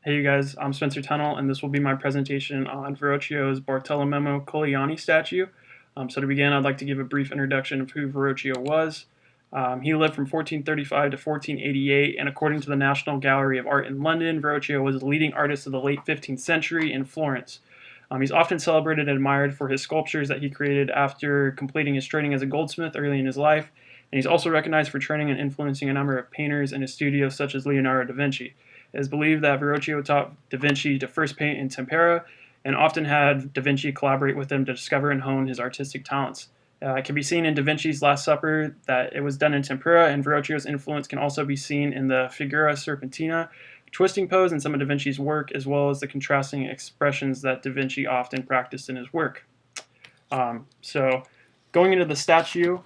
Hey you guys, I'm Spencer Tunnell, and this will be my presentation on Verrocchio's Bartolomeo Colleani statue. So to begin, I'd like to give a brief introduction of who Verrocchio was. He lived from 1435 to 1488, and according to the National Gallery of Art in London, Verrocchio was the leading artist of the late 15th century in Florence. He's often celebrated and admired for his sculptures that he created after completing his training as a goldsmith early in his life, and he's also recognized for training and influencing a number of painters in his studio, such as Leonardo da Vinci. It is believed that Verrocchio taught da Vinci to first paint in tempera and often had da Vinci collaborate with him to discover and hone his artistic talents. It can be seen in Da Vinci's Last Supper that it was done in tempera, and Verrocchio's influence can also be seen in the Figura Serpentina twisting pose in some of Da Vinci's work, as well as the contrasting expressions that Da Vinci often practiced in his work. So going into the statue,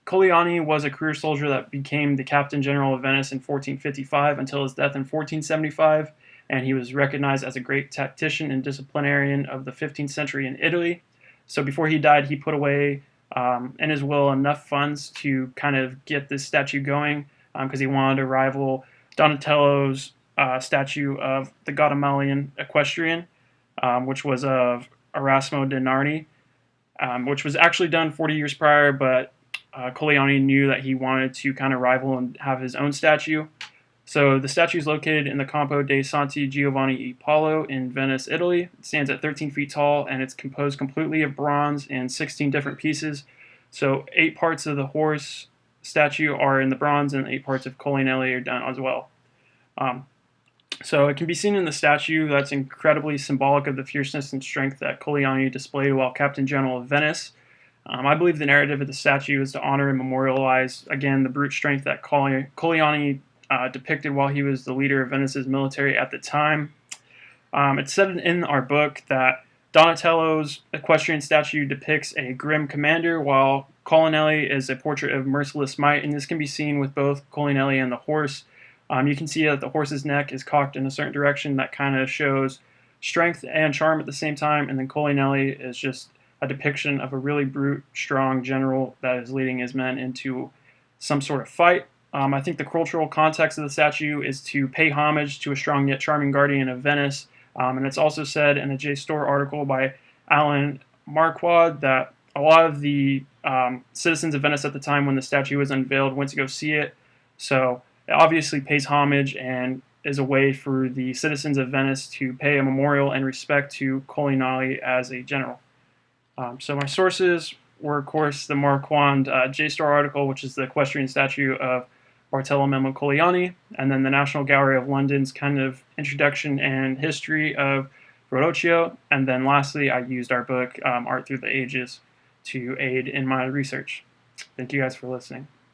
Colleani was a career soldier that became the Captain General of Venice in 1455 until his death in 1475, and he was recognized as a great tactician and disciplinarian of the 15th century in Italy. So before he died, he put away in his will enough funds to kind of get this statue going because he wanted to rival Donatello's statue of the Guatemala equestrian, which was of Erasmo de Narni, which was actually done 40 years prior, but Colleani knew that he wanted to kind of rival and have his own statue. So the statue is located in the Campo dei Santi Giovanni e Paolo in Venice, Italy. It stands at 13 feet tall, and it's composed completely of bronze in 16 different pieces. So 8 parts of the horse statue are in the bronze, and 8 parts of Colleani are done as well. So it can be seen in the statue that's incredibly symbolic of the fierceness and strength that Colleani displayed while Captain General of Venice. I believe the narrative of the statue is to honor and memorialize, again, the brute strength that Colleani depicted while he was the leader of Venice's military at the time. It's said in our book that Donatello's equestrian statue depicts a grim commander, while Colleani is a portrait of merciless might, and this can be seen with both Colleani and the horse. You can see that the horse's neck is cocked in a certain direction that kind of shows strength and charm at the same time, and then Colleani is just a depiction of a really brute, strong general that is leading his men into some sort of fight. I think the cultural context of the statue is to pay homage to a strong yet charming guardian of Venice, and it's also said in a JSTOR article by Alan Marquardt that a lot of the citizens of Venice at the time when the statue was unveiled went to go see it, so it obviously pays homage and is a way for the citizens of Venice to pay a memorial and respect to Colleani as a general. So my sources were, of course, the Marquand JSTOR article, which is the equestrian statue of Bartolomeo Colleani, and then the National Gallery of London's kind of introduction and history of Verrocchio, and then lastly, I used our book, Art Through the Ages, to aid in my research. Thank you guys for listening.